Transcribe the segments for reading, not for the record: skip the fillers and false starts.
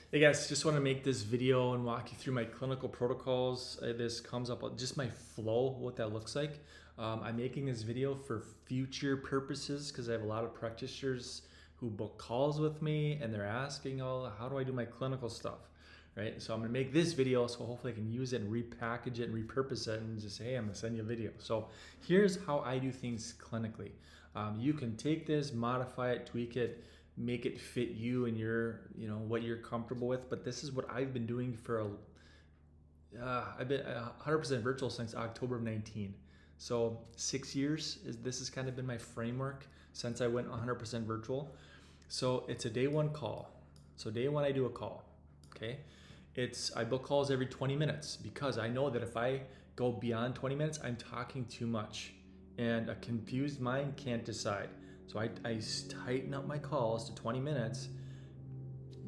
Hey guys, just want to make this video and walk you through my clinical protocols. This comes up just my flow, what that looks like. I'm making this video for future purposes because I have a lot of practitioners who book calls with me and they're asking, oh, how do I do my clinical stuff, right? So I'm gonna make this video so hopefully I can use it and repackage it and repurpose it and just say, hey, I'm gonna send you a video. So here's how I do things clinically. You can take this, modify it, tweak it, make it fit you and your, what you're comfortable with. But this is what I've been doing I've been 100% virtual since October of 19. So 6 years this has kind of been my framework since I went 100% virtual. So it's a day one call. So day one, I do a call. Okay. I book calls every 20 minutes because I know that if I go beyond 20 minutes, I'm talking too much and a confused mind can't decide. So I tighten up my calls to 20 minutes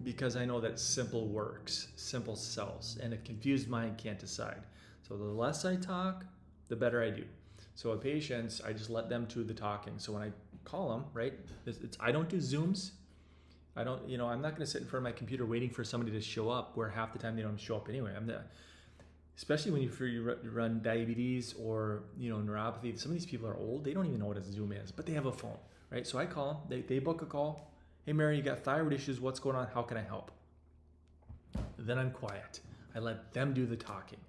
because I know that simple works, simple sells, and a confused mind can't decide. So the less I talk, the better I do. So with patients, I just let them do the talking. So when I call them, right, I don't do Zooms. I'm not going to sit in front of my computer waiting for somebody to show up where half the time they don't show up anyway. Especially when you run diabetes or neuropathy. Some of these people are old. They don't even know what a Zoom is, but they have a phone. Right, so I call them, they book a call. Hey Mary, you got thyroid issues, what's going on? How can I help? Then I'm quiet. I let them do the talking.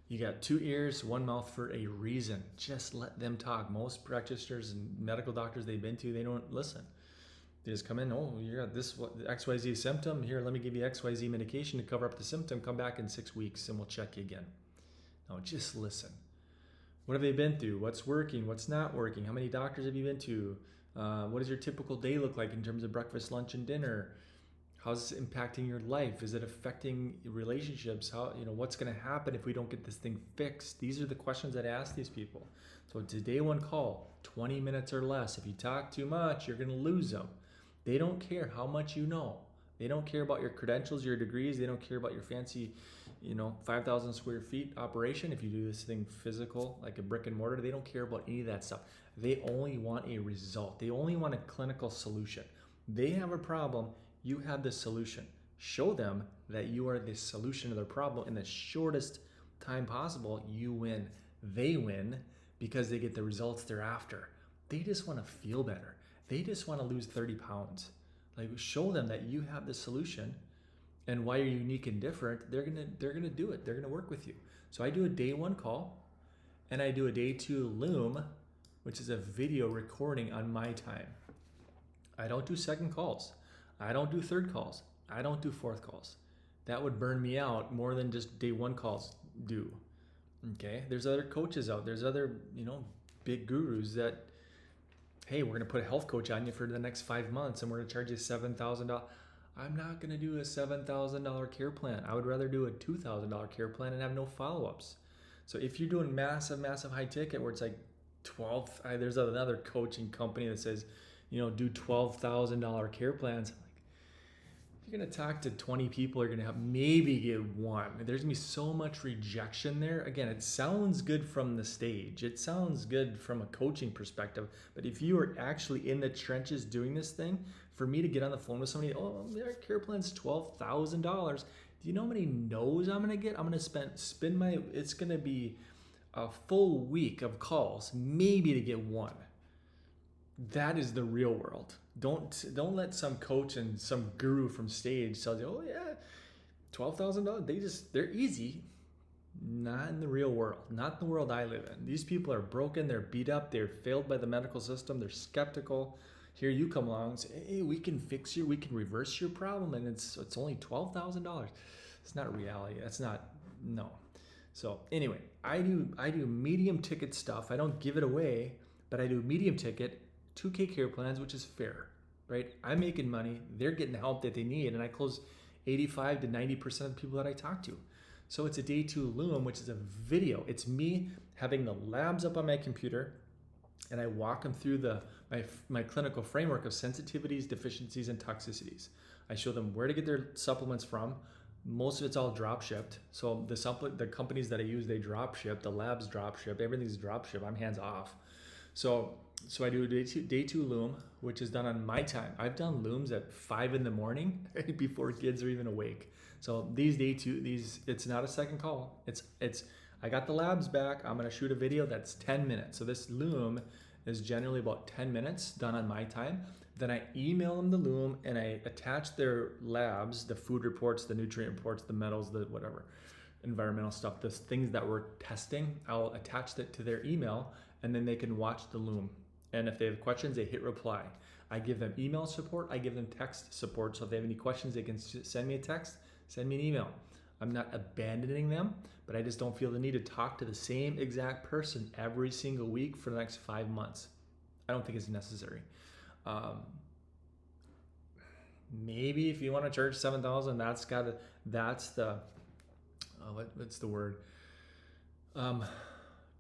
You got 2 ears, 1 mouth for a reason. Just let them talk. Most practitioners and medical doctors they've been to, they don't listen. They just come in, oh, you got this XYZ symptom. Here, let me give you XYZ medication to cover up the symptom. Come back in 6 weeks and we'll check you again. No, just listen. What have they been through? What's working? What's not working? How many doctors have you been to? What does your typical day look like in terms of breakfast, lunch, and dinner? How's it impacting your life? Is it affecting relationships? What's going to happen if we don't get this thing fixed? These are the questions that I ask these people. So it's a day one call, 20 minutes or less. If you talk too much, you're going to lose them. They don't care how much you know. They don't care about your credentials, your degrees. They don't care about your fancy 5,000 square feet operation. If you do this thing physical, like a brick and mortar, they don't care about any of that stuff. They only want a result. They only want a clinical solution. They have a problem. You have the solution. Show them that you are the solution to their problem in the shortest time possible. You win. They win because they get the results they're after. They just want to feel better. They just want to lose 30 pounds. Like, show them that you have the solution and why you're unique and different. They're gonna do it. They're gonna work with you. So I do a day one call and I do a day two Loom, which is a video recording on my time. I don't do second calls. I don't do third calls. I don't do fourth calls. That would burn me out more than just day one calls do. Okay, there's other coaches out. There's other, big gurus that, hey, we're gonna put a health coach on you for the next 5 months and we're gonna charge you $7,000. I'm not gonna do a $7,000 care plan. I would rather do a $2,000 care plan and have no follow-ups. So if you're doing massive high ticket where it's like 12, there's another coaching company that says, do $12,000 care plans. You're gonna talk to 20 people, you're gonna maybe get one. There's gonna be so much rejection there. Again, it sounds good from the stage. It sounds good from a coaching perspective. But if you are actually in the trenches doing this thing, for me to get on the phone with somebody, oh, their care plan's $12,000. Do you know how many no's I'm gonna get? I'm gonna it's gonna be a full week of calls, maybe to get one. That is the real world. Don't let some coach and some guru from stage tell you, oh yeah, $12,000. They're easy. Not in the real world. Not the world I live in. These people are broken. They're beat up. They're failed by the medical system. They're skeptical. Here you come along and say, hey, we can reverse your problem, and it's only $12,000. It's not reality. That's not, no. So anyway, I do medium ticket stuff. I don't give it away, but I do medium ticket 2K care plans, which is fair, right? I'm making money. They're getting the help that they need, and I close 85 to 90% of the people that I talk to. So it's a day two Loom, which is a video. It's me having the labs up on my computer, and I walk them through my clinical framework of sensitivities, deficiencies, and toxicities. I show them where to get their supplements from. Most of it's all drop shipped. So the companies that I use, they drop ship. The labs drop ship. Everything's drop ship. I'm hands off. So So I do a day two loom, which is done on my time. I've done looms at 5 in the morning right before kids are even awake. So these day two, it's not a second call. I got the labs back. I'm gonna shoot a video that's 10 minutes. So this loom is generally about 10 minutes done on my time. Then I email them the loom and I attach their labs, the food reports, the nutrient reports, the metals, the whatever, environmental stuff, the things that we're testing. I'll attach that to their email and then they can watch the loom. And if they have questions, they hit reply. I give them email support. I give them text support. So if they have any questions, they can send me a text, send me an email. I'm not abandoning them, but I just don't feel the need to talk to the same exact person every single week for the next 5 months. I don't think it's necessary. Maybe if you want to charge $7,000, that's the what's the word?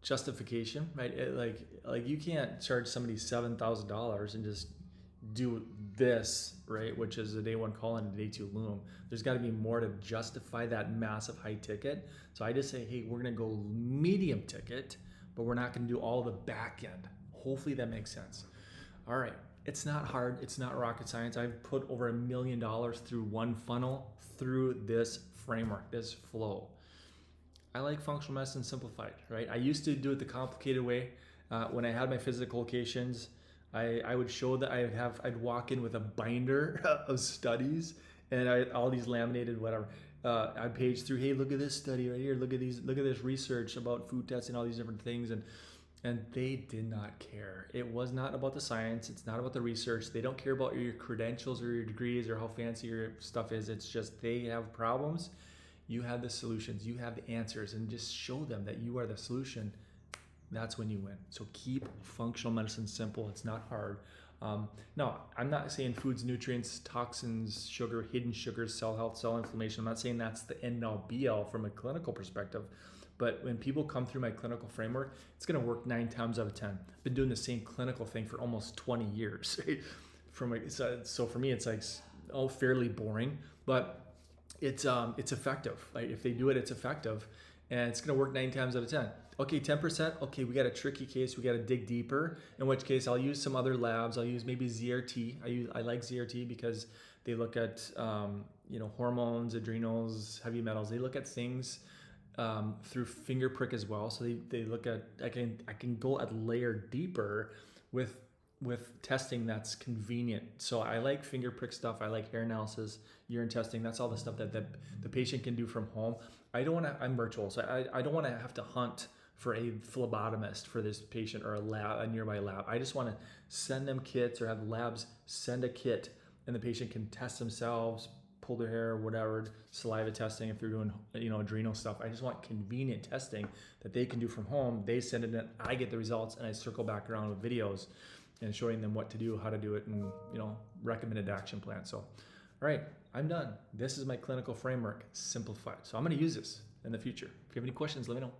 Justification, right? Like you can't charge somebody $7,000 and just do this, right? Which is a day one call and a day two loom. There's got to be more to justify that massive high ticket. So I just say, hey, we're gonna go medium ticket, but we're not gonna do all the back end. Hopefully that makes sense. All right, it's not hard. It's not rocket science. I've put over $1 million through one funnel through this framework, this flow. I like functional medicine simplified, right? I used to do it the complicated way. When I had my physical locations, I would show that I'd walk in with a binder of studies and all these laminated whatever. I'd page through, hey, look at this study right here. Look at this research about food testing, all these different things, and they did not care. It was not about the science. It's not about the research. They don't care about your credentials or your degrees or how fancy your stuff is. It's just they have problems. You have the solutions, you have the answers, and just show them that you are the solution. That's when you win. So keep functional medicine simple. It's not hard. No, I'm not saying foods, nutrients, toxins, sugar, hidden sugars, cell health, cell inflammation. I'm not saying that's the end all be all from a clinical perspective. But when people come through my clinical framework, it's going to work 9 times out of 10. I've been doing the same clinical thing for almost 20 years. Right? So for me, it's like fairly boring, but it's effective. Like if they do it, it's effective, and it's going to work 9 times out of 10. Okay, 10%. Okay, we got a tricky case. We got to dig deeper. In which case, I'll use some other labs. I'll use maybe ZRT. I like ZRT because they look at hormones, adrenals, heavy metals. They look at things through finger prick as well. So they look at I can go a layer deeper with testing that's convenient. So I like finger prick stuff. I like hair analysis, urine testing. That's all the stuff that the patient can do from home. I'm virtual, so I don't want to have to hunt for a phlebotomist for this patient or a nearby lab. I just want to send them kits or have labs send a kit and the patient can test themselves, pull their hair, whatever, saliva testing if they're doing adrenal stuff. I just want convenient testing that they can do from home. They send it in, I get the results, and I circle back around with videos and showing them what to do, how to do it, and recommended action plan. So, all right, I'm done. This is my clinical framework simplified. So I'm going to use this in the future. If you have any questions, let me know.